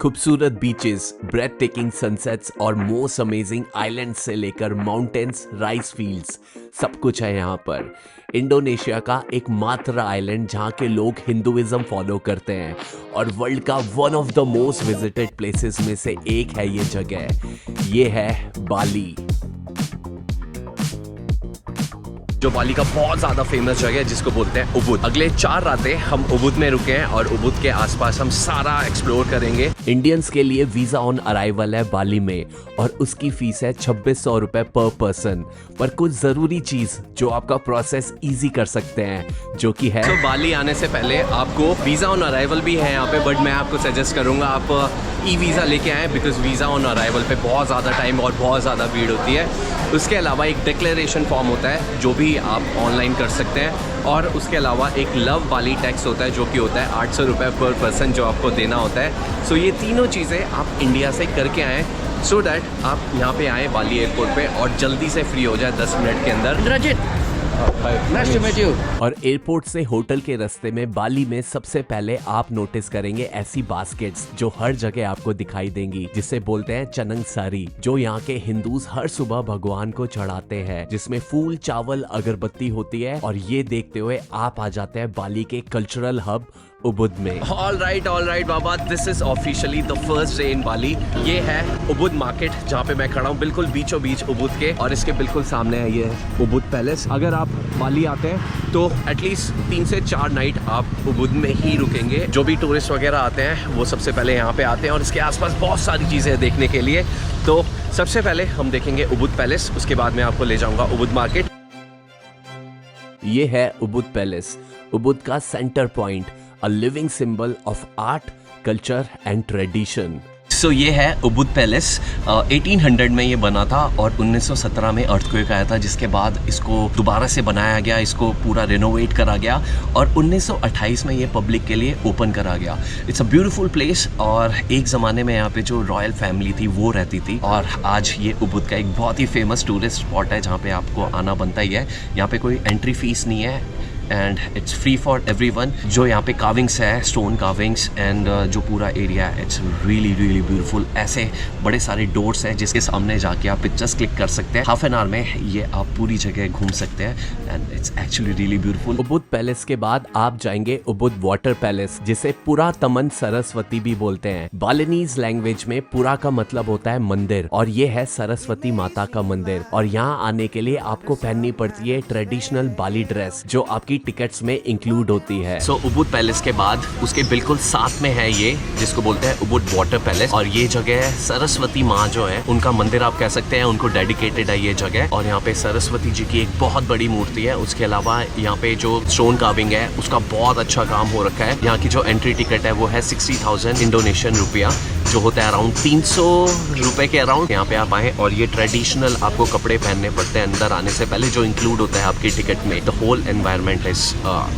खूबसूरत beaches, breath taking sunsets और most amazing island से लेकर माउंटेन्स, राइस फील्ड्स, सब कुछ है यहाँ पर। इंडोनेशिया का एकमात्र आइलैंड जहाँ के लोग हिंदुइज्म फॉलो करते हैं और वर्ल्ड का one of the most visited places में से एक है ये जगह। ये है बाली, जो बाली का बहुत ज़्यादा फेमस जगह है जिसको बोलते हैं उबुद। अगले 4 रातें हम उबुद में रुके हैं और उबुद के आसपास हम सारा एक्सप्लोर करेंगे। इंडियंस के लिए वीज़ा ऑन अराइवल है बाली में और उसकी फीस है 2600 रुपये पर पर्सन। पर कुछ ज़रूरी चीज़ जो आपका प्रोसेस ईजी कर सकते हैं, जो कि है तो बाली आने से पहले आपको वीज़ा ऑन अराइवल भी है यहाँ पे, बट मैं आपको सजेस्ट करूँगा आप ई वीज़ा लेके आएँ, बिकॉज वीज़ा ऑन अराइवल पे बहुत ज़्यादा टाइम और बहुत ज़्यादा भीड़ होती है। उसके अलावा एक डिक्लेरेशन फॉर्म होता है जो भी आप ऑनलाइन कर सकते हैं, और उसके अलावा एक लव बाली टैक्स होता है जो कि होता है 800 रुपये पर पर्सन जो आपको देना होता है। सो ये तीनों चीज़ें आप इंडिया से करके आएँ सो डैट आप यहाँ पे आएँ बाली एयरपोर्ट पे और जल्दी से फ्री हो जाए 10 मिनट के अंदर। Nice to meet you. और एयरपोर्ट से होटल के रास्ते में बाली में सबसे पहले आप नोटिस करेंगे ऐसी बास्केट्स जो हर जगह आपको दिखाई देंगी, जिसे बोलते हैं चनंग सारी, जो यहाँ के हिंदूज हर सुबह भगवान को चढ़ाते हैं, जिसमें फूल, चावल, अगरबत्ती होती है। और ये देखते हुए आप आ जाते हैं बाली के कल्चरल हब उबुद में। ऑल राइट बाबा, this is officially the first day in Bali. ये है उबुद मार्केट जहाँ पे मैं खड़ा हूँ, बिल्कुल बीचों बीच उबुद के, और इसके बिल्कुल सामने है ये उबुद पैलेस। अगर आप बाली आते हैं तो एटलीस्ट 3 से 4 नाइट आप उबुद में ही रुकेंगे। जो भी टूरिस्ट वगैरह आते हैं वो सबसे पहले यहाँ पे आते हैं, और इसके आसपास बहुत सारी चीज़ें हैं देखने के लिए। तो सबसे पहले हम देखेंगे उबुद पैलेस, उसके बाद मैं आपको ले जाऊँगा उबुद मार्केट। ये है उबुद पैलेस, उबुद का centre point, a living symbol of art, culture and tradition. सो ये है उबुद पैलेस। 1800 में ये बना था और 1917 में अर्थक्वेक आया था, जिसके बाद इसको दोबारा से बनाया गया, इसको पूरा रिनोवेट करा गया और 1928 में ये पब्लिक के लिए ओपन करा गया। इट्स अ ब्यूटीफुल प्लेस, और एक ज़माने में यहाँ पे जो रॉयल फैमिली थी वो रहती थी, और आज ये उबुद का एक बहुत ही फेमस टूरिस्ट स्पॉट है जहाँ पे आपको आना बनता ही है। यहाँ पे कोई एंट्री फीस नहीं है and it's free for everyone. जो यहाँ पे कार्विंग्स है, स्टोन कार्विंग्स, एंड जो पूरा एरिया है इट्स रियली रियली ब्यूटीफुल। ऐसे बड़े सारे डोर्स हैं जिसके सामने जाके आप पिक्चर्स क्लिक कर सकते हैं। हाफ एन आवर में ये आप पूरी जगह घूम सकते हैं and it's actually really beautiful. Ubud palace के बाद आप जाएंगे उबुद वाटर पैलेस, जिसे पुरा तमन सरस्वती भी बोलते हैं। बालिनीज लैंग्वेज में पुरा का मतलब होता है मंदिर, और ये है सरस्वती माता का मंदिर। और यहाँ आने के लिए आपको पहननी पड़ती है ट्रेडिशनल बाली ड्रेस, जो आपकी टिकट्स में इंक्लूड होती है। सो उबुद पैलेस के बाद उसके बिल्कुल साथ में है ये, जिसको बोलते हैं उबुद वाटर पैलेस, और ये जगह है सरस्वती माँ जो है उनका मंदिर आप कह सकते हैं, उनको डेडिकेटेड है ये जगह। और यहाँ पे सरस्वती जी की एक बहुत बड़ी मूर्ति है। उसके अलावा यहाँ पे जो स्टोन कार्विंग है उसका बहुत अच्छा काम हो रखा है। यहाँ की जो एंट्री टिकट है वो है 60,000 इंडोनेशियन रुपया, जो होता है अराउंड 300 रुपए के अराउंड। यहाँ पे आप आए और ये ट्रेडिशनल आपको कपड़े पहनने पड़ते हैं अंदर आने से पहले, जो इंक्लूड होता है आपकी टिकट में। The whole environment is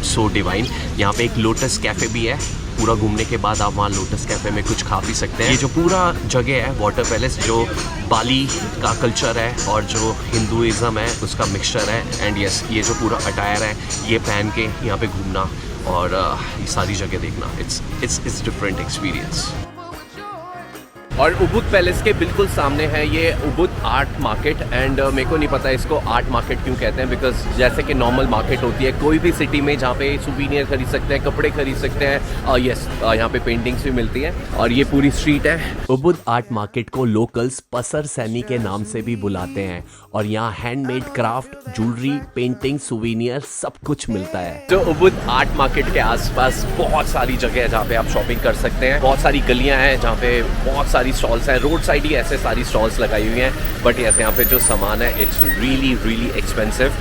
so divine. यहाँ पे एक लोटस कैफे भी है, पूरा घूमने के बाद आप वहाँ लोटस कैफे में कुछ खा पी सकते हैं। ये जो पूरा जगह है वाटर पैलेस, जो बाली का कल्चर है और जो हिंदुइज्म है उसका मिक्सचर है। एंड यस, ये जो पूरा अटायर है ये पहन के यहाँ पे घूमना और ये सारी जगह देखना, इट्स डिफरेंट एक्सपीरियंस। और उबुद पैलेस के बिल्कुल सामने है ये उबुद आर्ट मार्केट, एंड मेरे को नहीं पता इसको आर्ट मार्केट क्यों कहते हैं, बिकॉज जैसे कि नॉर्मल मार्केट होती है कोई भी सिटी में जहाँ पे सुवीनियर खरीद सकते हैं, कपड़े खरीद सकते हैं, यस यहाँ पे पेंटिंग्स भी मिलती हैं, और ये पूरी स्ट्रीट है। उबुद आर्ट मार्केट को लोकल्स पसर सैनी के नाम से भी बुलाते हैं, और यहाँ handmade craft, jewellery, painting, souvenir सब कुछ मिलता है। तो उबुद आर्ट मार्केट के आसपास बहुत सारी जगह है जहाँ पे आप शॉपिंग कर सकते हैं। बहुत सारी गलियाँ हैं जहाँ पे बहुत सारी स्टॉल्स हैं, रोड साइड ही ऐसे सारी स्टॉल्स लगाई हुई हैं। बट यस, यहाँ पे जो सामान है इट्स रियली रियली एक्सपेंसिव।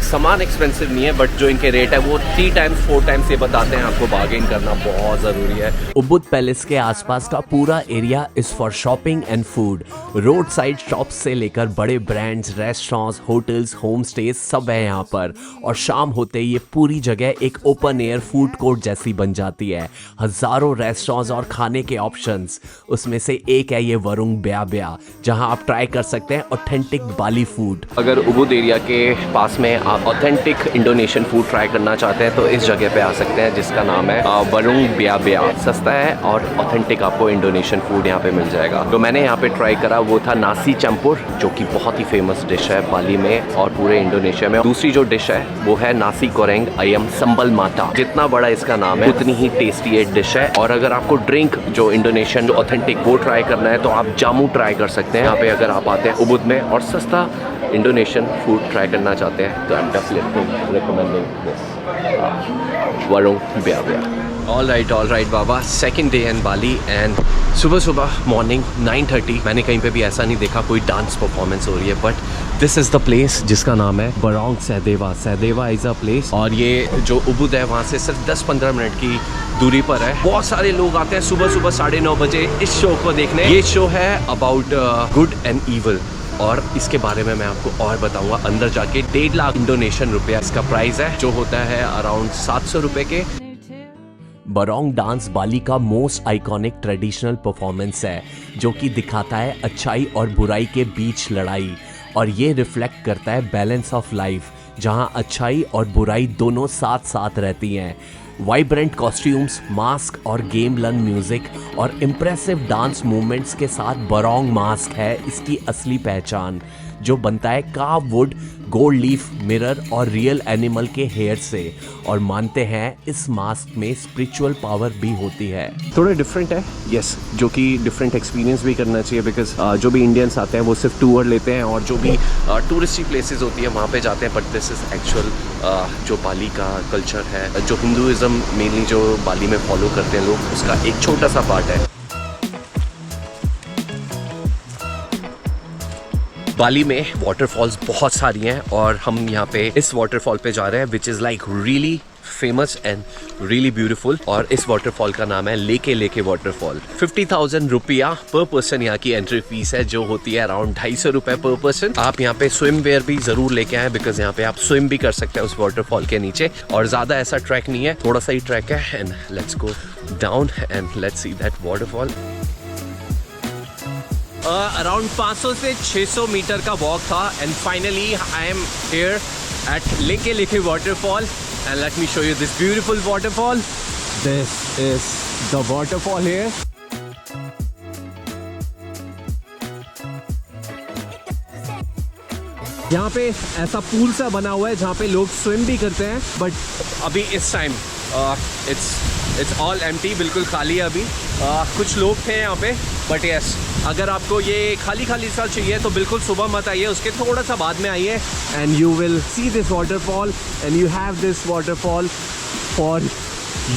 सामान एक्सपेंसिव नहीं है, बट जो इनके रेट है वो 3 टाइम्स 4 टाइम्स ये बताते हैं। आपको बार्गेन करना बहुत ज़रूरी है। उबुद पैलेस के आसपास का पूरा area is for shopping and food. Road side shops से लेकर बड़े brands, restaurants, hotels, home stage सब है यहाँ पर। और शाम होते ही ये पूरी जगह एक ओपन एयर फूड कोर्ट जैसी बन जाती है। हजारों रेस्टोरेंट्स और खाने के ऑप्शंस, उसमें से एक है ये वरुंग ब्या ब्या, जहाँ आप ट्राई कर सकते हैं ऑथेंटिक बाली फूड। अगर उबुद एरिया के पास में आप ऑथेंटिक इंडोनेशियन फूड ट्राई करना चाहते हैं तो इस जगह पे आ सकते हैं, जिसका नाम है वरुंग बिया बिया। सस्ता है और ऑथेंटिक आपको इंडोनेशियन फूड यहाँ पे मिल जाएगा। तो मैंने यहाँ पे ट्राई करा, वो था नासी चैम्पुर, जो कि बहुत ही फेमस डिश है बाली में और पूरे इंडोनेशिया में। दूसरी जो डिश है वो है नासी गोरेंग अयम संबल माटा। जितना बड़ा इसका नाम है उतनी ही टेस्टी एक डिश है। और अगर आपको ड्रिंक जो इंडोनेशियन जो ऑथेंटिक वो ट्राई करना है तो आप जामू ट्राई कर सकते हैं यहाँ पे अगर आप आते हैं उबुद में और सस्ता इंडोनेशियन फूड ट्राई करना चाहते हैं तो I am definitely recommending this Warung Bia Bia. All right बाबा, second day in Bali and सुबह मॉर्निंग 9:30। मैंने कहीं पे भी ऐसा नहीं देखा कोई डांस परफॉर्मेंस हो रही है, but this is the place जिसका नाम है Barong Sahadewa. Sahadewa is a place और ये जो उबुद है वहाँ से सिर्फ 10-15 मिनट की दूरी पर है। बहुत सारे लोग आते हैं सुबह 9:30 बजे इस शो को देखने। ये शो है अबाउट गुड एंड ईवल और इसके बारे में मैं आपको और बताऊंगा अंदर जाके। 1.5 लाख इंडोनेशियन रुपया इसका प्राइस है, जो होता है अराउंड 700 रुपये के। बरोंग डांस बाली का मोस्ट आइकॉनिक ट्रेडिशनल परफॉर्मेंस है, जो कि दिखाता है अच्छाई और बुराई के बीच लड़ाई, और ये रिफ्लेक्ट करता है बैलेंस ऑफ लाइफ, जहां अच्छाई और बुराई दोनों साथ साथ रहती हैं। वाइब्रेंट कॉस्ट्यूम्स, मास्क और गेम लर्न म्यूजिक और इम्प्रेसिव डांस मूवमेंट्स के साथ बरोंग मास्क है इसकी असली पहचान, जो बनता है curve would, gold leaf, mirror और रियल एनिमल के हेयर से। और मानते हैं इस मास्क में स्पिरिचुअल पावर भी होती है। थोड़ा डिफरेंट है यस, जो कि डिफरेंट एक्सपीरियंस भी करना चाहिए, बिकॉज जो भी इंडियंस आते हैं वो सिर्फ टूर लेते हैं और जो भी टूरिस्टी प्लेसेस होती है वहाँ पे जाते हैं, बट दिस इज़ एक्चुअल जो बाली का कल्चर है, जो हिंदुज़म मेनली जो बाली में फॉलो करते हैं लोग, उसका एक छोटा सा पार्ट है। बाली में वाटरफॉल्स बहुत सारी हैं और हम यहाँ पे इस वाटरफॉल पे जा रहे हैं, which is like really famous and really beautiful. और इस वाटरफॉल का नाम है लेके लेके वाटरफॉल। 50,000 रुपया पर पर्सन यहाँ की एंट्री फीस है, जो होती है अराउंड 250 रुपये पर पर्सन। आप यहाँ पे स्विम वेयर भी जरूर लेके आए, बिकॉज यहाँ पे आप स्विम भी कर सकते हैं उस वाटरफॉल के नीचे। और ज्यादा ऐसा ट्रैक नहीं है, थोड़ा सा ही ट्रैक है। And let's go down and let's see that waterfall. Around 500 से 600 मीटर का वॉक था and finally I am here eight लेके लेके waterfall and let me show you this beautiful waterfall. This is the waterfall here. यहाँ पे ऐसा pool सा बना हुआ है जहाँ पे लोग स्विम भी करते हैं, बट अभी इस टाइम इट्स ऑल एम्प्टी, बिल्कुल खाली है अभी। कुछ लोग थे यहाँ पे, बट यस अगर आपको ये खाली सा चाहिए तो बिल्कुल सुबह मत आइए, उसके थोड़ा सा बाद में आइए and you will see this waterfall and you have this waterfall for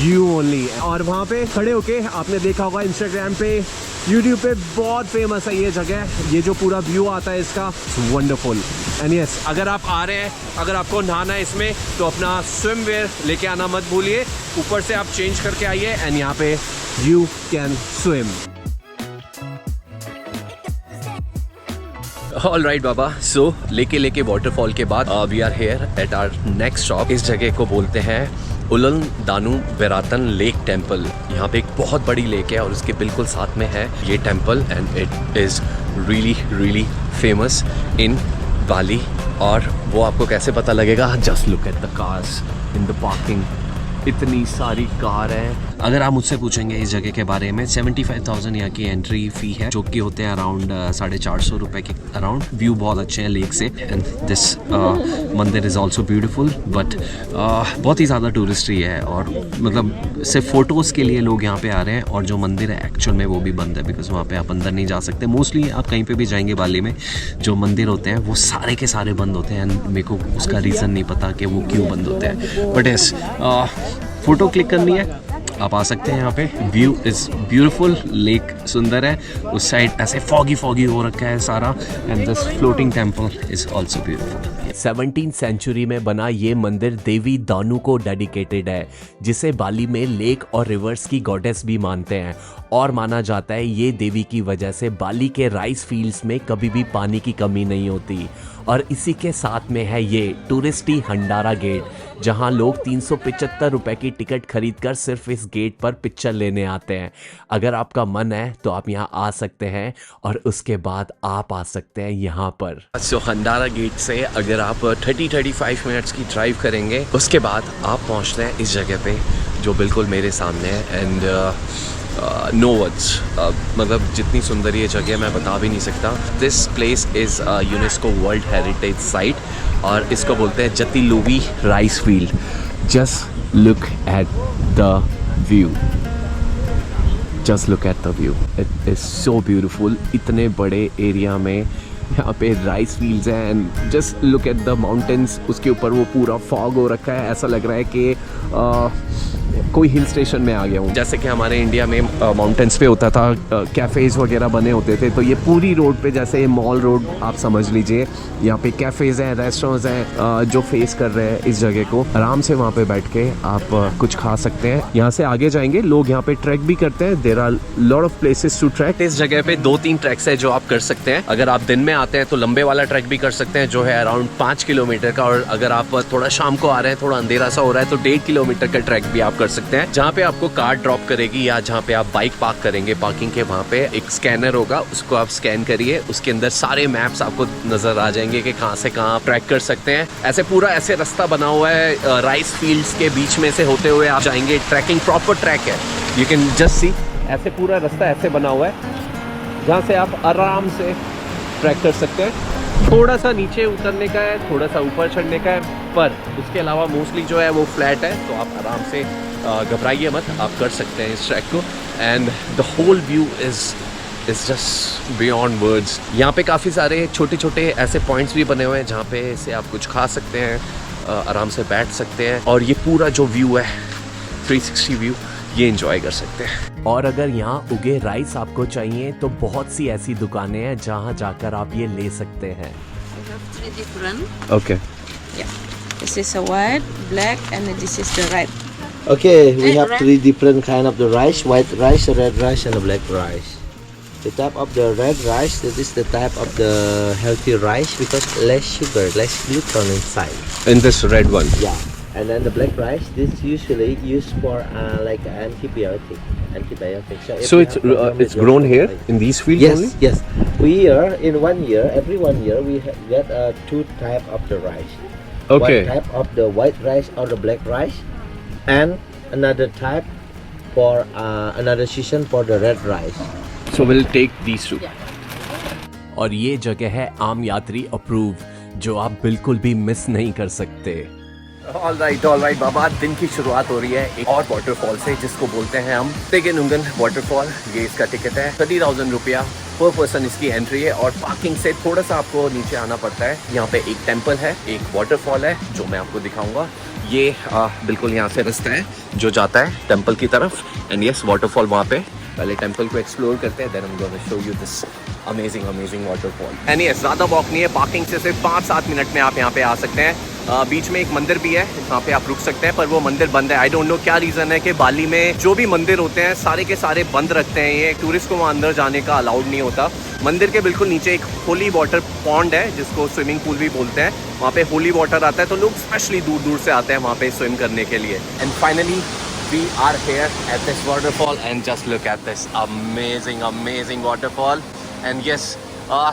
you only. और वहाँ पे खड़े होके आपने देखा होगा इंस्टाग्राम पे, यूट्यूब पे बहुत फेमस है ये जगह। ये जो पूरा व्यू आता है इसका, वंडरफुल। एंड यस अगर आप आ रहे हैं, अगर आपको नहाना है इसमें तो अपना स्विम वेयर लेके आना मत भूलिए, ऊपर से आप चेंज करके आइए एंड यहाँ पे you can swim. All right बाबा, सो लेके वाटरफॉल के बाद we are here at our next stop. इस जगह को बोलते हैं Ulun Danu Beratan lake temple. यहाँ पे एक बहुत बड़ी लेक है और उसके बिल्कुल साथ में है ये temple and it is really famous in Bali. और वो आपको कैसे पता लगेगा? Just look at the cars in the parking, इतनी सारी कार है। अगर आप मुझसे पूछेंगे इस जगह के बारे में, 75,000 यहाँ की एंट्री फी है, जो कि होते हैं अराउंड 450 रुपये के अराउंड। व्यू बहुत अच्छे हैं लेक से एंड दिस मंदिर इज़ ऑल्सो ब्यूटीफुल, बट बहुत ही ज़्यादा टूरिस्टी है और मतलब सिर्फ फ़ोटोज़ के लिए लोग यहाँ पे आ रहे हैं। और जो मंदिर है एक्चुअल में वो भी बंद है, बिकॉज वहाँ पे आप अंदर नहीं जा सकते। मोस्टली आप कहीं पे भी जाएंगे बाली में, जो मंदिर होते हैं वो सारे के सारे बंद होते हैं एंड मेरे को उसका रीज़न नहीं पता कि वो क्यों बंद होते हैं। बट यस फ़ोटो क्लिक करनी है आप आ सकते हैं यहाँ पे। व्यू इज़ ब्यूटीफुल, लेक सुंदर है, उस साइड ऐसे फॉगी हो रखा है सारा and this floating temple is also beautiful. 17th century में बना ये मंदिर देवी दानू को डेडिकेटेड है, जिसे बाली में लेक और रिवर्स की गॉडेस भी मानते हैं। और माना जाता है ये देवी की वजह से बाली के राइस फील्ड्स में कभी भी पानी की कमी नहीं होती। और इसी के साथ में है ये टूरिस्टी हंडारा गेट, जहां लोग 375 रुपए की टिकट खरीदकर सिर्फ इस गेट पर पिक्चर लेने आते हैं। अगर आपका मन है तो आप यहाँ आ सकते हैं और उसके बाद आप आ सकते हैं यहाँ पर। सो हंडारा गेट से अगर आप 30-35 मिनट्स की ड्राइव करेंगे, उसके बाद आप पहुँचते हैं इस जगह पे जो बिल्कुल मेरे सामने है। एंड नो वर्ड्स, मतलब जितनी सुंदर ये जगह मैं बता भी नहीं सकता। This place is UNESCO world heritage site और इसको बोलते हैं Jatiluwih rice field. Just look at the view, just look at the view, it is so beautiful. इतने बड़े एरिया में यहाँ पे राइस फील्ड्स हैं and just look at the mountains. उसके ऊपर वो पूरा फॉग हो रखा है, ऐसा लग रहा है कि कोई हिल स्टेशन में आ गया हूँ। जैसे कि हमारे इंडिया में माउंटेन्स पे होता था, कैफ़ेज़ वगैरह बने होते थे, तो ये पूरी रोड पे, जैसे मॉल रोड आप समझ लीजिए, यहाँ पे कैफ़ेज़ हैं, रेस्टोरेंट्स हैं जो फेस कर रहे हैं इस जगह को। आराम से वहाँ पे बैठ के आप कुछ खा सकते हैं। यहाँ से आगे जाएंगे, लोग यहाँ पे ट्रैक भी करते हैं। There are lot of places to track. इस जगह पे 2-3 ट्रैक्स है जो आप कर सकते हैं। अगर आप दिन में आते हैं तो लंबे वाला ट्रैक भी कर सकते हैं जो है अराउंड 5 किलोमीटर का, और अगर आप थोड़ा शाम को आ रहे हैं, थोड़ा अंधेरा सा हो रहा है, तो 1.5 किलोमीटर का ट्रैक भी आप कर सकते हैं, जहाँ पे आपको कार ड्रॉप करेगी या जहाँ पे आप बाइक पार्क करेंगे पार्किंग के वहाँ पे एक स्कैनर होगा, उसको आप स्कैन करिए, उसके अंदर सारे मैप्स आपको नजर आ जाएंगे कि कहाँ से कहाँ ट्रैक कर सकते हैं। ऐसे पूरा ऐसे रास्ता बना हुआ है, राइस फील्ड्स के बीच में से होते हुए आप जाएंगे। ट्रैकिंग प्रॉपर ट्रैक है, यू कैन जस्ट सी। ऐसे पूरा रास्ता ऐसे बना हुआ है जहाँ से आप आराम से ट्रैक कर सकते हैं। थोड़ा सा नीचे उतरने का है, थोड़ा सा ऊपर चढ़ने का है, पर उसके अलावा मोस्टली जो है वो फ्लैट है, तो आप आराम से घबराइए मत, आप कर सकते हैं इस ट्रैक को। And the whole view is just beyond words. यहाँ पे काफ़ी सारे छोटे छोटे ऐसे पॉइंट्स भी बने हुए हैं जहाँ पे से आप कुछ खा सकते हैं, आराम से बैठ सकते हैं, और ये पूरा जो व्यू है 360 व्यू, ये एंजॉय कर सकते हैं। और अगर यहाँ उगे राइस आपको चाहिए तो बहुत सी ऐसी दुकानें हैं जहाँ जाकर आप ये ले सकते हैं। We have 3 different. Okay Yeah. This is a white, black, and this is the red. Okay, we have red. 3 different kind of the rice: white rice, red rice, and the black rice. The type of the red rice, that is the type of the healthy rice because less sugar, less gluten inside. In this red one. Yeah. And then the black rice, this usually used for like antibiotic. So, if So you it's have problem with your grown here stomach- in these fields Yes, only? yes. We are in 1 year. Every 1 year we get 2 type of the rice. Okay. One type of the white rice or the black rice, and another type for another season for the red rice. So we'll take these two. और ये जगह है आम यात्री approve, जो आप बिल्कुल भी मिस नहीं कर सकते। ऑल राइट बाबा, दिन की शुरुआत हो रही है एक और वाटरफॉल से जिसको बोलते हैं हम तेगेनुंगन वाटरफॉल। ये इसका टिकट है 30,000 रुपया पर पर्सन, इसकी एंट्री है। और पार्किंग से थोड़ा सा आपको नीचे आना पड़ता है। यहाँ पे एक टेम्पल है, एक वाटरफॉल है जो मैं आपको दिखाऊंगा। ये बिल्कुल यहाँ से रास्ता है जो जाता है टेम्पल की तरफ, एंड यस वाटरफॉल वहाँ पे। पहले टेम्पल को एक्सप्लोर करते हैं, then I am going to show you this amazing waterfall. And yes ज़्यादा वॉक नहीं है, पार्किंग से सिर्फ 5-7 मिनट में आप यहाँ पे आ सकते हैं। बीच में एक मंदिर भी है, जहाँ पे आप रुक सकते हैं, पर वो मंदिर बंद है। आई डोंट नो क्या रीज़न है कि बाली में जो भी मंदिर होते हैं सारे के सारे बंद रखते हैं। ये टूरिस्ट को वहाँ अंदर जाने का अलाउड नहीं होता। मंदिर के बिल्कुल नीचे एक होली वाटर पॉन्ड है जिसको स्विमिंग पूल भी बोलते हैं। वहाँ पे होली वाटर आता है, तो लोग स्पेशली दूर दूर से आते हैं वहाँ पे स्विम करने के लिए। And finally we are here at this waterfall and just look at this amazing waterfall. And yes,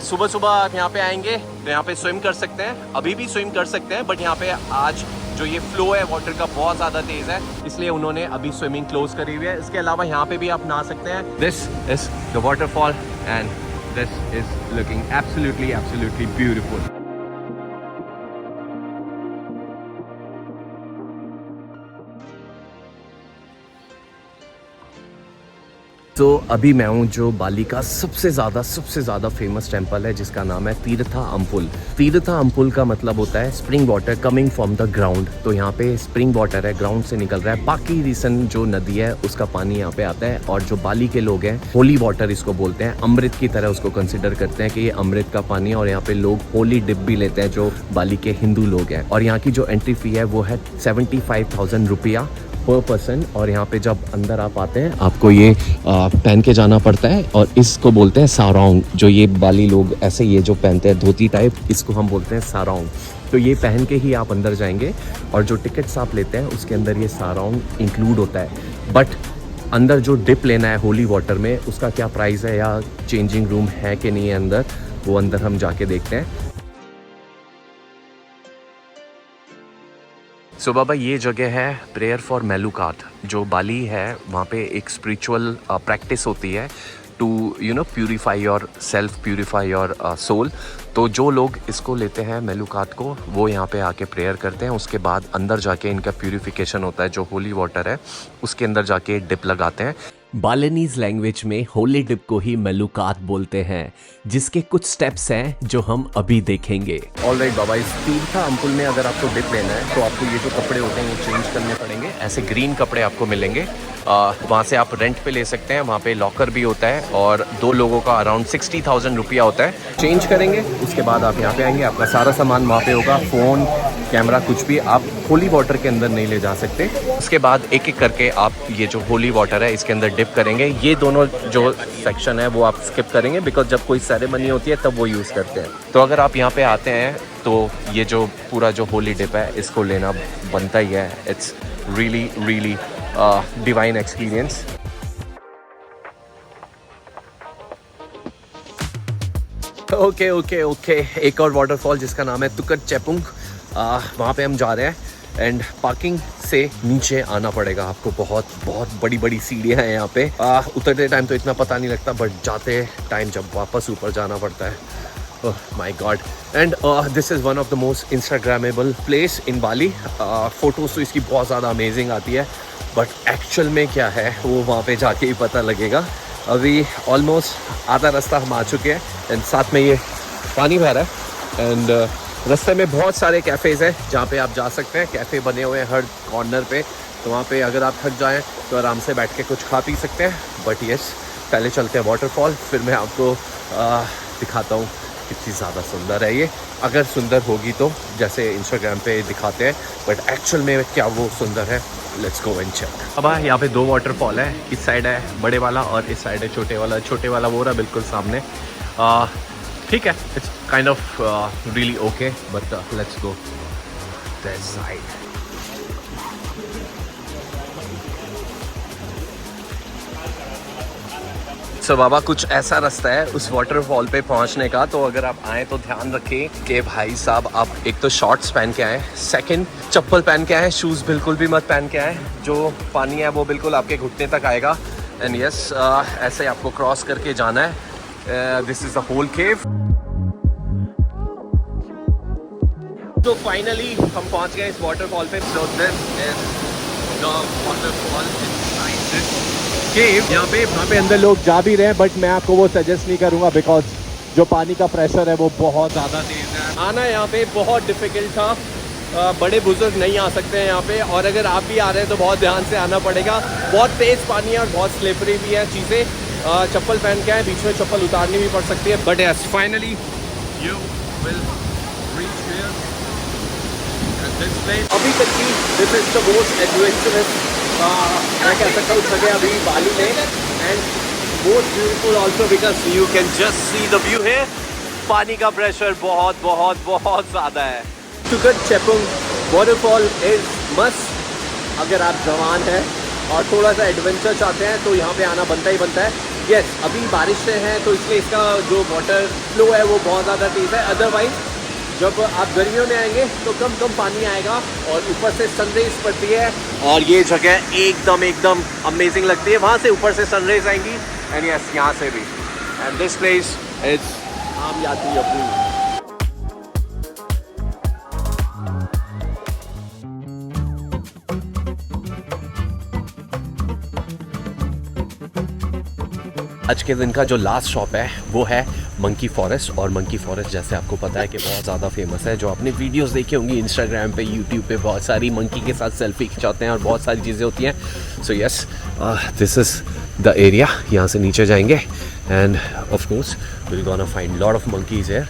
सुबह सुबह आप यहाँ पे आएंगे तो यहाँ पे स्विम कर सकते हैं, अभी भी स्विम कर सकते हैं, बट यहाँ पे आज जो ये फ्लो है वाटर का बहुत ज़्यादा तेज़ है, इसलिए उन्होंने अभी स्विमिंग क्लोज करी हुई है। इसके अलावा यहाँ पे भी आप नहा सकते हैं। This is the waterfall and this is looking absolutely beautiful. तो अभी मैं हूँ जो बाली का सबसे ज़्यादा फेमस टेम्पल है जिसका नाम है तीर्था अम्पुल। तीर्था अम्पुल का मतलब होता है spring water coming from the ground. तो यहाँ पे स्प्रिंग वाटर है, ग्राउंड से निकल रहा है। बाकी रीसन जो नदी है उसका पानी यहाँ पे आता है, और जो बाली के लोग हैं होली वाटर इसको बोलते हैं, अमृत की तरह उसको कंसिडर करते हैं कि ये अमृत का पानी है। और यहाँ पे लोग होली डिप भी लेते हैं जो बाली के हिंदू लोग हैं। और यहाँ की जो एंट्री फी है वो है 75,000 रुपया पर पर्सन। और यहाँ पे जब अंदर आप आते हैं आपको ये पहन के जाना पड़ता है और इसको बोलते हैं सारोंग। जो ये बाली लोग ऐसे ये जो पहनते हैं धोती टाइप, इसको हम बोलते हैं सारोंग। तो ये पहन के ही आप अंदर जाएंगे और जो टिकट्स आप लेते हैं उसके अंदर ये सारोंग इंक्लूड होता है। बट अंदर जो डिप लेना है होली वाटर में, उसका क्या प्राइस है या चेंजिंग रूम है कि नहीं है अंदर, वो अंदर हम जाके देखते हैं। सो बाबा ये जगह है प्रेयर फॉर मेलुकात। जो बाली है वहाँ पे एक स्पिरिचुअल प्रैक्टिस होती है to purify yourself, purify your soul. तो जो लोग इसको लेते हैं मेलुकात को, वो यहाँ पे आके प्रेयर करते हैं। उसके बाद अंदर जाके इनका प्यूरिफिकेशन होता है। जो होली वाटर है उसके अंदर जाके डिप लगाते हैं। बालिनीज लैंग्वेज में होली डिप को ही मेलुकात बोलते हैं, जिसके कुछ स्टेप्स हैं जो हम अभी देखेंगे। ऑलराइट बाबा, इस तीर्था अम्पुल में अगर आपको डिप लेना है तो आपको ये जो कपड़े होते हैं ये चेंज करने पड़ेंगे। ऐसे ग्रीन कपड़े आपको मिलेंगे, वहाँ से आप रेंट पे ले सकते हैं। वहाँ पे लॉकर भी होता है और 2 लोगों का अराउंड 60,000 रुपया होता है। चेंज करेंगे, उसके बाद आप यहाँ पे आएंगे। आपका सारा सामान वहाँ पे होगा, फ़ोन, कैमरा, कुछ भी आप होली वाटर के अंदर नहीं ले जा सकते। उसके बाद एक एक करके आप ये जो होली वाटर है इसके अंदर डिप करेंगे। ये दोनों जो सेक्शन है वो आप स्किप करेंगे, बिकॉज जब कोई सेरेमनी होती है तब वो यूज़ करते हैं। तो अगर आप यहाँ पे आते हैं तो ये जो पूरा जो होली डिप है इसको लेना बनता ही है। It's really really divine experience. Okay okay okay, एक और वाटरफॉल जिसका नाम है तुकट चेपुंग, वहाँ पे हम जा रहे हैं। एंड पार्किंग से नीचे आना पड़ेगा आपको। बहुत बहुत बड़ी बड़ी सीढ़ियाँ हैं यहाँ पे। उतरते टाइम तो इतना पता नहीं लगता, बट जाते टाइम जब वापस ऊपर जाना पड़ता है, oh my God. And this is one of the most Instagrammable place in Bali. Photos तो इसकी बहुत ज़्यादा अमेजिंग आती है, बट एक्चुअल में क्या है वो वहाँ पे जाके ही पता लगेगा। अभी ऑलमोस्ट आधा रास्ता हम आ चुके हैं एंड साथ में ये पानी बह रहा है। एंड रास्ते में बहुत सारे कैफ़ेज़ हैं जहाँ पे आप जा सकते हैं। कैफ़े बने हुए हैं हर कॉर्नर पे, तो वहाँ पे अगर आप थक जाएं तो आराम से बैठ के कुछ खा पी सकते हैं। बट यस, पहले चलते हैं वाटरफॉल, फिर मैं आपको दिखाता हूँ कितनी ज़्यादा सुंदर है ये। अगर सुंदर होगी तो जैसे इंस्टाग्राम पे दिखाते हैं, बट एक्चुअल में क्या वो सुंदर है, लेट्स गो एंड चेक। अब यहाँ पे 2 वाटरफॉल है। इस साइड है बड़े वाला और इस साइड है छोटे वाला। छोटे वाला वो रहा बिल्कुल सामने। ठीक है, it's kind of really okay, but let's go that side. So बाबा कुछ ऐसा रास्ता है उस वाटरफॉल पे पहुंचने का। तो अगर आप आएँ तो ध्यान रखें कि भाई साहब आप एक तो शॉर्ट्स पहन के आएँ, सेकंड चप्पल पहन के आएँ, शूज़ बिल्कुल भी मत पहन के आएँ। जो पानी है वो बिल्कुल आपके घुटने तक आएगा। एंड यस, ऐसे आपको क्रॉस करके जाना है। दिस इज़ द होल केव। तो फाइनली हम पहुंच गए इस वाटरफॉल पे। So this is the waterfall inside this केव। यहाँ पे अंदर लोग जा भी रहे हैं, बट मैं आपको वो सजेस्ट नहीं करूँगा, बिकॉज जो पानी का प्रेशर है वो बहुत ज़्यादा तेज़ है। आना यहाँ पे बहुत डिफ़िकल्ट था। बड़े बुजुर्ग नहीं आ सकते हैं यहाँ पे, और अगर आप भी आ रहे हैं तो बहुत ध्यान से आना पड़ेगा। बहुत तेज़ पानी है और बहुत स्लिपरी भी है चीज़ें। चप्पल पहन के आए, बीच में चप्पल उतारनी भी पड़ सकती है। But yes, finally you will reach here at this place. अभी तक की this is the most adventurous, मैं कह सकता हूँ, जगह अभी बाली में। And most beautiful also because you can just see the view है। पानी का प्रेशर बहुत बहुत बहुत ज़्यादा है। तुकट चेपुंग वाटरफॉल इज मस्ट। अगर आप जवान हैं और थोड़ा सा एडवेंचर चाहते हैं तो यहाँ पे आना बनता ही बनता है। यस, अभी बारिशें हैं तो इसलिए इसका जो वाटर फ्लो है वो बहुत ज़्यादा तेज़ है। अदरवाइज जब आप गर्मियों में आएंगे तो कम कम पानी आएगा और ऊपर से सनरेज पड़ती है और ये जगह एकदम अमेजिंग लगती है। वहाँ से ऊपर से सनरेज आएंगी एंड यस, यहाँ से भी। एंड दिस प्लेस इज आम यात्री अपनी। आज के दिन का जो लास्ट शॉप है वो है मंकी फॉरेस्ट। और मंकी फॉरेस्ट जैसे आपको पता है कि बहुत ज़्यादा फेमस है। जो आपने वीडियोस देखी होंगी इंस्टाग्राम पे, यूट्यूब पे, बहुत सारी मंकी के साथ सेल्फी खिंचाते हैं और बहुत सारी चीज़ें होती हैं। सो yes, this is the area. यहाँ से नीचे जाएंगे end of course will gonna find lot of monkeys here.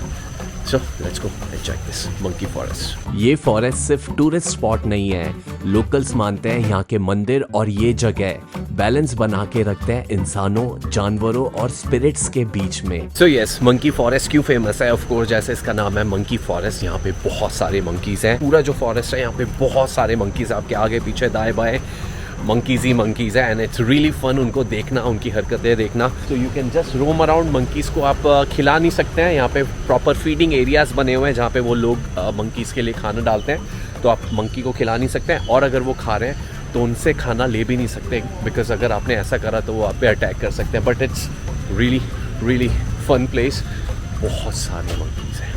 So let's go and check this monkey forest. ये फॉरेस्ट सिर्फ टूरिस्ट स्पॉट नहीं है, लोकल्स मानते हैं यहाँ के मंदिर और ये जगह बैलेंस बना के रखते हैं इंसानों, जानवरों और स्पिरिट्स के बीच में। So yes, monkey forest क्यों फेमस है? Of course, जैसे इसका नाम है monkey forest, यहाँ पे बहुत सारे monkeys हैं। पूरा जो फॉरेस्ट है यहाँ पे बहुत सारे monkeys, आपके आगे पीछे दाएं बाएं monkeys ही monkeys है, and it's really fun उनको देखना, उनकी हरकतें देखना। So you can just roam around, monkeys को आप खिला नहीं सकते हैं, यहाँ पे प्रॉपर फीडिंग एरियाज बने हुए हैं जहाँ पे वो लोग monkeys के लिए खाना डालते हैं, तो आप मंकी को खिला नहीं सकते हैं, और अगर वो खा रहे हैं तो उनसे खाना ले भी नहीं सकते, बिकॉज अगर आपने ऐसा करा तो वो आप पे अटैक कर सकते हैं। But it's really really fun place, बहुत सारे मंकीज हैं।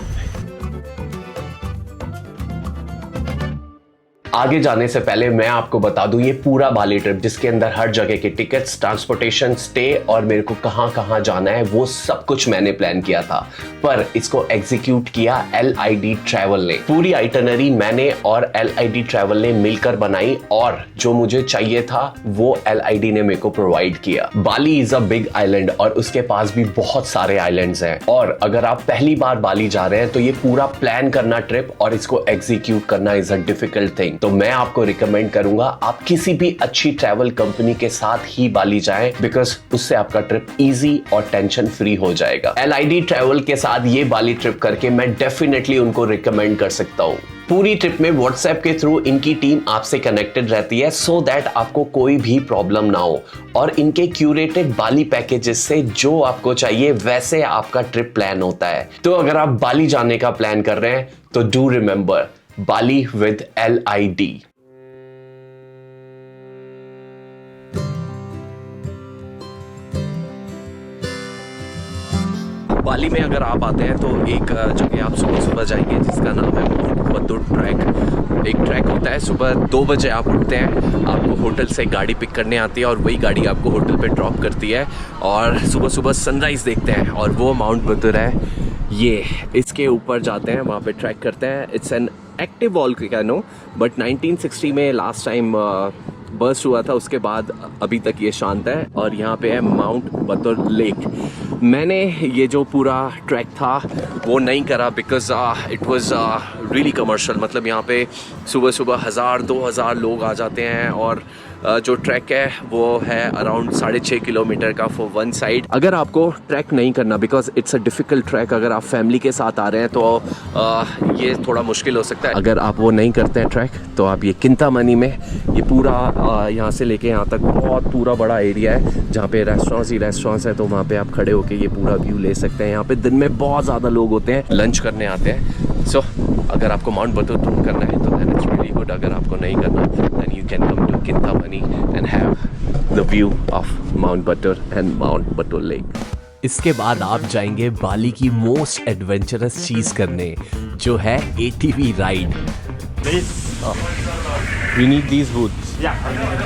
आगे जाने से पहले मैं आपको बता दूं, ये पूरा बाली ट्रिप जिसके अंदर हर जगह के टिकट्स, ट्रांसपोर्टेशन, स्टे और मेरे को कहां कहां जाना है वो सब कुछ मैंने प्लान किया था, पर इसको एग्जीक्यूट किया LID ट्रैवल ने। पूरी आइटनरी मैंने और LID ट्रैवल ने मिलकर बनाई, और जो मुझे चाहिए था वो LID ने मेरे को प्रोवाइड किया। बाली इज अ बिग आइलैंड और उसके पास भी बहुत सारे आइलैंड्स हैं, और अगर आप पहली बार बाली जा रहे हैं तो ये पूरा प्लान करना ट्रिप और इसको एग्जीक्यूट करना इज अ डिफिकल्ट थिंग। तो मैं आपको रिकमेंड करूंगा आप किसी भी अच्छी ट्रैवल कंपनी के साथ ही बाली जाएं, बिकॉज उससे आपका ट्रिप इजी और टेंशन फ्री हो जाएगा। LID ट्रैवल के साथ ये बाली ट्रिप करके मैं डेफिनेटली उनको रिकमेंड कर सकता हूँ। पूरी ट्रिप में व्हाट्सएप के थ्रू इनकी टीम आपसे कनेक्टेड रहती है, सो दैट आपको कोई भी प्रॉब्लम ना हो, और इनके क्यूरेटेड बाली पैकेजेस से जो आपको चाहिए वैसे आपका ट्रिप प्लान होता है। तो अगर आप बाली जाने का प्लान कर रहे हैं तो do remember, Bali with LID। बाली में अगर आप आते हैं तो एक जगह आप सुबह सुबह जाएंगे जिसका नाम है माउंट बतुर ट्रैक। एक ट्रैक होता है, सुबह 2 बजे आप उठते हैं, आपको होटल से गाड़ी पिक करने आती है और वही गाड़ी आपको होटल पे ड्रॉप करती है, और सुबह सुबह सनराइज देखते हैं, और वो माउंट बतुर है। ये इसके ऊपर जाते हैं, वहाँ पे ट्रैक करते हैं। It's an active volcano, but 1960 में लास्ट टाइम बर्स्ट हुआ था, उसके बाद अभी तक ये शांत है। और यहाँ पे है माउंट बतुर लेक। मैंने ये जो पूरा ट्रैक था वो नहीं करा, because it was really commercial. मतलब यहाँ पे सुबह सुबह 1000-2000 लोग आ जाते हैं, और जो ट्रैक है वो है अराउंड 6.5 किलोमीटर का फॉर वन साइड। अगर आपको ट्रैक नहीं करना, because it's a difficult track, अगर आप फैमिली के साथ आ रहे हैं तो ये थोड़ा मुश्किल हो सकता है। अगर आप वो नहीं करते हैं ट्रैक, तो आप ये किंतामनी में ये पूरा यहाँ से लेके यहाँ तक बहुत पूरा बड़ा एरिया है जहाँ पे रेस्टोरेंट्स है, तो वहाँ पे आप खड़े होके ये पूरा व्यू ले सकते हैं। यहाँ पे दिन में बहुत ज़्यादा लोग होते हैं, लंच करने आते हैं। सो अगर आपको माउंट बतुर टूर करना है तो दैन इट्स रियली गुड। अगर आपको नहीं करना, then you can come to Kintamani and have the view of Mount Batur and Mount Batur lake. इसके बाद आप जाएंगे बाली की मोस्ट एडवेंचरस चीज करने, जो है ATV ride. We need these boots.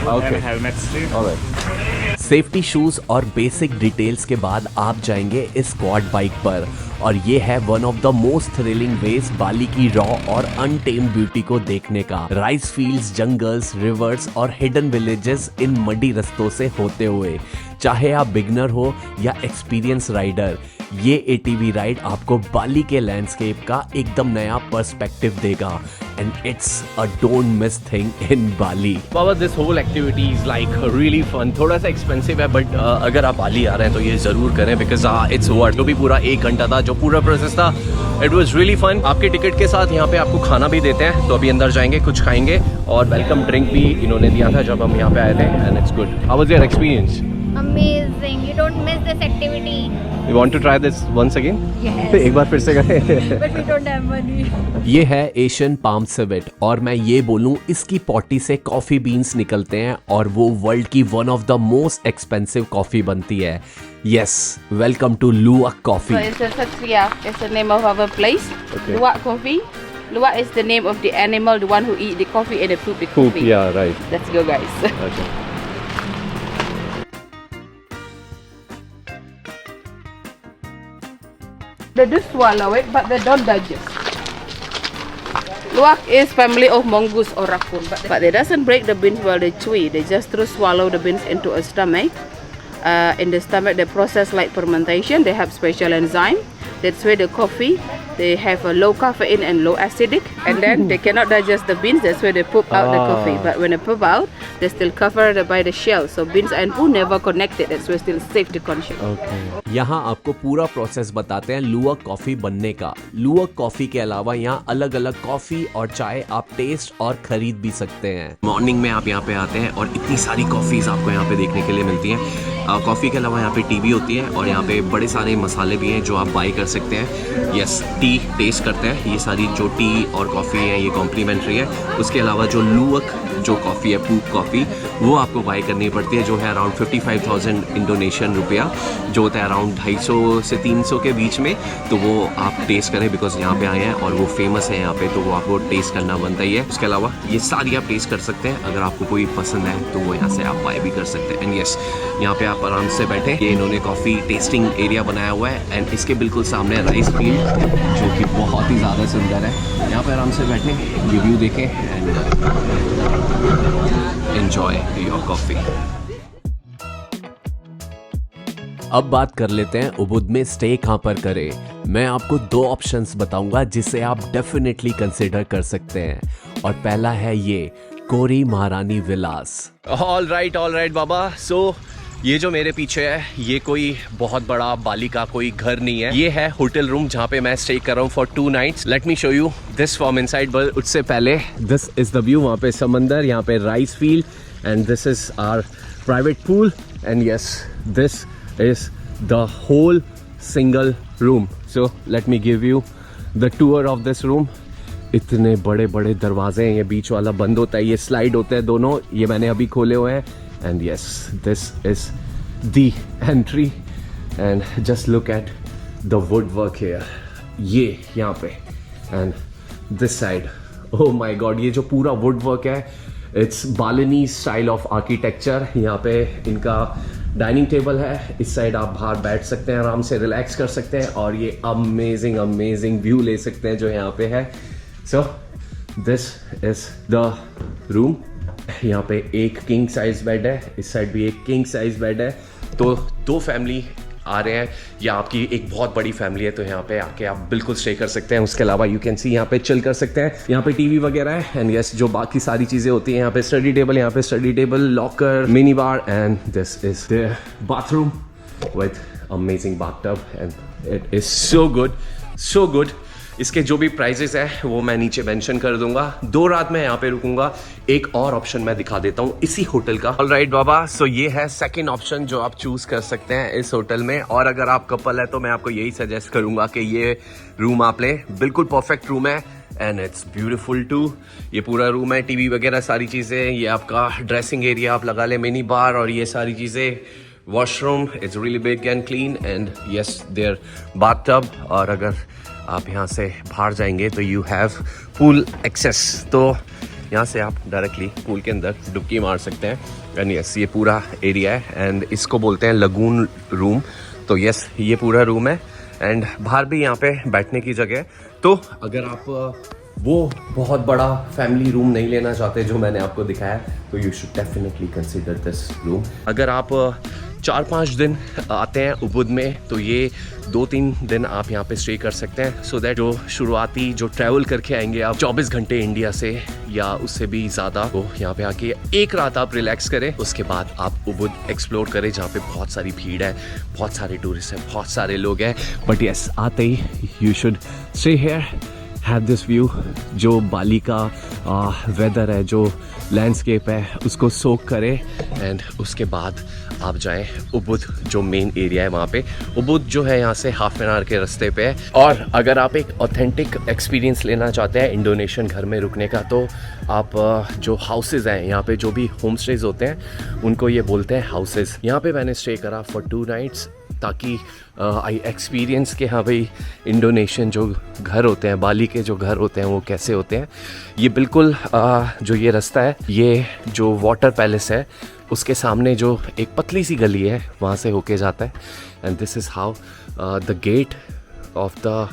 Okay. Helmets too. Alright. Safety shoes और बेसिक डिटेल्स के बाद आप जाएंगे इस क्वाड बाइक पर, और ये है one of the most thrilling ways Bali की रॉ और अनटेम्ड ब्यूटी को देखने का। राइस फील्ड्स, जंगल्स, रिवर्स और हिडन विलेजेस इन मडी रस्तों से होते हुए। चाहे आप बिगनर हो या एक्सपीरियंस राइडर, ये ATV राइड आपको बाली के लैंडस्केप का एकदम नया पर्सपेक्टिव देगा, and it's a don't miss thing in Bali. बाबा this whole activity is like really fun. थोड़ा सा एक्सपेंसिव है, बट अगर आप बाली आ रहे हैं तो ये जरूर करें, बिकॉज इट्स वर्थ। जो भी पूरा 1 घंटा था, जो पूरा प्रोसेस था, इट वाज रियली फन। आपके टिकट के साथ यहाँ पे आपको खाना भी देते हैं, तो अभी अंदर जाएंगे, कुछ खाएंगे, और वेलकम ड्रिंक भी इन्होंने दिया था जब हम यहाँ पे आए थे, and it's good. How was your experience? Amazing. You don't miss this activity. You want to try this once again? Yes. एक बार फिर से करें। But we don't have money. ये है एशियन पाम सिवेट, और मैं ये बोलूं इसकी पॉटी से कॉफी बीन्स निकलते हैं, और वो वर्ल्ड की one of the most expensive coffee बनती है। Yes, welcome to Luwak coffee. So it's a Satria. It's the name of our place. Okay. Luwak coffee. Luwak is the name of the animal, the one who eat the coffee and the poop the coffee. yeah, right. Let's go, guys. Okay. They do swallow it, but they don't digest. Luwak is family of mongoose or raccoon, but they doesn't break the beans while they chew. They just swallow the beans into a stomach. In the stomach, they process like fermentation. They have special enzyme. That's where the coffee, they have a low caffeine and low acidic, and then they cannot digest the beans. That's where they poop out the coffee. But when they poop out, they still covered by the shell. So beans and poo never connected. That's why still safe to consume. यहाँ आपको पूरा process बताते हैं लुवक coffee बनने का। लुवक coffee के अलावा यहाँ अलग अलग कॉफी और चाय आप टेस्ट और खरीद भी सकते हैं। मॉर्निंग में आप यहाँ पे आते हैं और इतनी सारी कॉफ़ीज़ आपको यहाँ पे देखने के लिए मिलती हैं। कॉफ़ी के अलावा यहाँ पे टी भी होती है और यहाँ पे बड़े सारे मसाले भी हैं जो आप बाई कर सकते हैं। यस, टी टेस्ट करते हैं। ये सारी जो टी और कॉफ़ी है ये कॉम्प्लीमेंट्री है। उसके अलावा जो लुवक जो कॉफ़ी है, पूप कॉफ़ी, वो आपको बाई करनी पड़ती है, जो है अराउंड 55,000 इंडोनेशियन रुपया, जो होता है अराउंड 250 से 300 के बीच में। तो वो आप टेस्ट करें बिकॉज यहाँ पे आए हैं और वो फेमस है यहाँ पे, तो वो आपको टेस्ट करना बनता ही है। उसके अलावा ये सारी आप टेस्ट कर सकते हैं। अगर आपको कोई पसंद है तो वो यहाँ से आप बाय भी कर सकते हैं। एंड यस, यहाँ पे आप आराम से बैठे, ये इन्होंने कॉफ़ी टेस्टिंग एरिया बनाया हुआ है एंड इसके बिल्कुल सामने राइस फील्ड जो कि बहुत ही ज़्यादा सुंदर है। यहाँ पे आराम से बैठे, ये व्यू देखें एंड enjoy your coffee. अब बात कर लेते हैं उबुद में स्टे कहाँ पर करें। मैं आपको 2 ऑप्शंस बताऊंगा जिसे आप डेफिनेटली कंसिडर कर सकते हैं, और पहला है ये कोरी महारानी विलास। ऑल राइट बाबा। सो ये जो मेरे पीछे है ये कोई बहुत बड़ा बाली का कोई घर नहीं है, ये है होटल रूम जहाँ पे मैं स्टे कर रहा हूँ for 2 nights। Let me show you this from inside, but उससे पहले दिस इज द व्यू। वहाँ पे समंदर, यहाँ पे rice field and this is our private pool and yes this is the whole single room. So let me give you the tour of this room. इतने बड़े बड़े दरवाजे हैं, ये बीच वाला बंद होता है, ये स्लाइड होते हैं दोनों, ये मैंने अभी खोले हुए हैं। And yes, this is the entry and just look at the woodwork here. ये यहाँ पे and this side, oh my god, ये जो पूरा woodwork है, it's Balinese style of architecture। यहाँ पे इनका डाइनिंग टेबल है, इस साइड आप बाहर बैठ सकते हैं, आराम से रिलैक्स कर सकते हैं और ये अमेजिंग व्यू ले सकते हैं जो यहाँ पे है। So this is the room। यहाँ पे एक किंग साइज बेड है, इस साइड भी एक किंग साइज बेड है। तो 2 फैमिली आ रहे हैं या आपकी एक बहुत बड़ी फैमिली है तो यहाँ पे आके आप बिल्कुल स्टे कर सकते हैं। उसके अलावा यू कैन सी यहाँ पे चिल कर सकते हैं। यहाँ पे टीवी वगैरह है एंड यस जो बाकी सारी चीज़ें होती हैं, यहाँ पे study table, locker, mini bar and this is the bathroom with amazing bathtub and it is so good. इसके जो भी प्राइजेस है वो मैं नीचे मेंशन कर दूंगा। 2 रात मैं यहाँ पे रुकूंगा। एक और ऑप्शन मैं दिखा देता हूँ इसी होटल का। ऑलराइट बाबा, सो ये है सेकंड ऑप्शन जो आप चूज कर सकते हैं इस होटल में। और अगर आप कपल है तो मैं आपको यही सजेस्ट करूंगा कि ये रूम आप लें, बिल्कुल परफेक्ट रूम है एंड इट्स ब्यूटीफुल टू। ये पूरा रूम है, टीवी वगैरह सारी चीज़ें, ये आपका ड्रेसिंग एरिया आप लगा लें, मिनी बार और ये सारी चीज़ें, washroom it's really big and clean and yes there bathtub. और अगर आप यहाँ से बाहर जाएंगे तो यू हैव पूल एक्सेस, तो यहाँ से आप डायरेक्टली पूल के अंदर डुबकी मार सकते हैं। एंड यस ये पूरा एरिया है एंड इसको बोलते हैं लगून रूम। तो यस ये पूरा रूम है एंड बाहर भी यहाँ पे बैठने की जगह है। तो अगर आप वो बहुत बड़ा फैमिली रूम नहीं लेना चाहते जो मैंने आपको दिखाया तो you should definitely consider this room. अगर आप 4-5 दिन आते हैं उबुद में तो ये 2-3 दिन आप यहाँ पे स्टे कर सकते हैं। सो दैट जो शुरुआती जो ट्रैवल करके आएंगे आप 24 घंटे इंडिया से या उससे भी ज़्यादा, तो यहाँ पे आके एक रात आप रिलैक्स करें, उसके बाद आप उबुद एक्सप्लोर करें जहाँ पे बहुत सारी भीड़ है, बहुत सारे टूरिस्ट हैं, बहुत सारे लोग हैं। बट यस आते ही you should stay here, have this view. जो बाली का वेदर है, जो लैंडस्केप है उसको सोक करें एंड उसके बाद आप जाएं उबुद जो मेन एरिया है वहाँ पे। उबुद जो है यहाँ से हाफ एन आवर के रास्ते पे है। और अगर आप एक ऑथेंटिक एक्सपीरियंस लेना चाहते हैं इंडोनेशियन घर में रुकने का तो आप जो हाउसेज हैं यहाँ पे, जो भी होम स्टेज होते हैं उनको ये बोलते हैं हाउसेज। यहाँ पे मैंने स्टे करा फॉर 2 nights ताकि आई एक्सपीरियंस के हाँ भाई इंडोनेशियन जो घर होते हैं, बाली के जो घर होते हैं वो कैसे होते हैं। ये बिल्कुल जो ये रास्ता है, ये जो वाटर पैलेस है उसके सामने जो एक पतली सी गली है वहाँ से होके जाता है and this is how the gate of the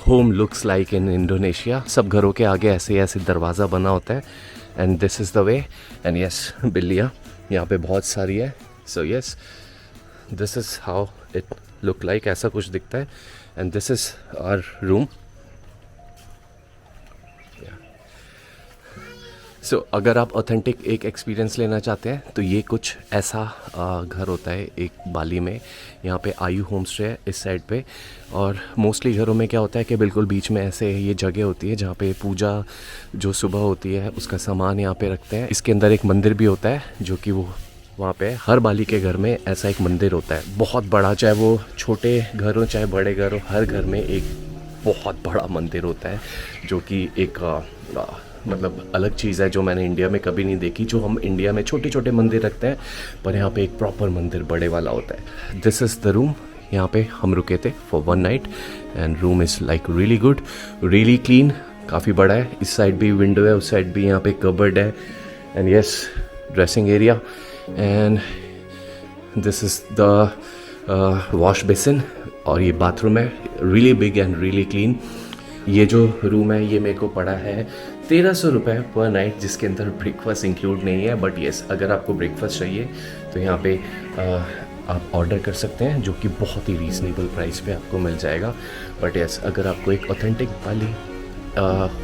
home looks like in Indonesia. सब घरों के आगे ऐसे ऐसे दरवाज़ा बना होता है and this is the way. And yes बिल्लियाँ यहाँ पे बहुत सारी है। So yes this is how it look like, ऐसा कुछ दिखता है। And this is our room. So अगर आप ऑथेंटिक एक एक्सपीरियंस लेना चाहते हैं तो ये कुछ ऐसा घर होता है एक बाली में। यहाँ पे आयु होम स्टे है इस साइड पे, और मोस्टली घरों में क्या होता है कि बिल्कुल बीच में ऐसे ये जगह होती है जहाँ पे पूजा जो सुबह होती है उसका सामान यहाँ पे रखते हैं। इसके अंदर एक मंदिर भी होता है जो कि वो वहाँ पे हर बाली के घर में ऐसा एक मंदिर होता है, बहुत बड़ा। चाहे वो छोटे घर हो चाहे बड़े घर हो, हर घर में एक बहुत बड़ा मंदिर होता है जो कि एक मतलब अलग चीज़ है जो मैंने इंडिया में कभी नहीं देखी। जो हम इंडिया में छोटे छोटे मंदिर रखते हैं, पर यहाँ पे एक प्रॉपर मंदिर बड़े वाला होता है। This is the room. यहाँ पे हम रुके थे for 1 night and room is like really good, really clean, काफ़ी बड़ा है। इस साइड भी विंडो है, उस साइड भी यहाँ पे कबर्ड है, and yes dressing area. And this is the wash basin, और ये बाथरूम है, really big and really clean. ये जो रूम है ये मेरे को पड़ा है 1300 रुपये पर नाइट, जिसके अंदर ब्रेकफास्ट इंक्लूड नहीं है। बट येस, अगर आपको ब्रेकफास्ट चाहिए तो यहाँ पे आप ऑर्डर कर सकते हैं, जो कि बहुत ही रीज़नेबल प्राइस पे आपको मिल जाएगा। बट येस, अगर आपको एक ऑथेंटिक बाली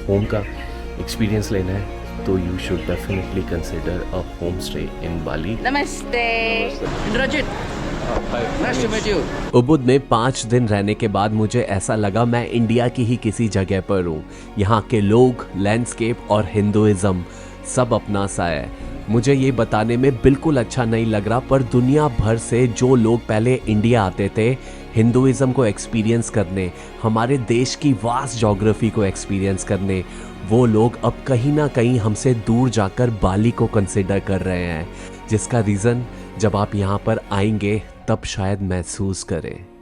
होम का एक्सपीरियंस लेना है तो you should definitely consider a home stay in Bali. Namaste. Indrajit. Nice to meet you. Ubud में 5 दिन रहने के बाद मुझे ऐसा लगा मैं इंडिया की ही किसी जगह पर हूँ। यहाँ के लोग, लैंडस्केप और हिंदुइज्म सब अपना सा है। मुझे ये बताने में बिल्कुल अच्छा नहीं लग रहा, पर दुनिया भर से जो लोग पहले इंडिया आते थे हिंदुइज्म को एक्सपीरियंस करने, हमारे देश की वास्ट ज्योग्राफी को एक्सपीरियंस करने, वो लोग अब कहीं ना कहीं हमसे दूर जाकर बाली को कंसिडर कर रहे हैं, जिसका रीज़न जब आप यहाँ पर आएंगे तब शायद महसूस करें।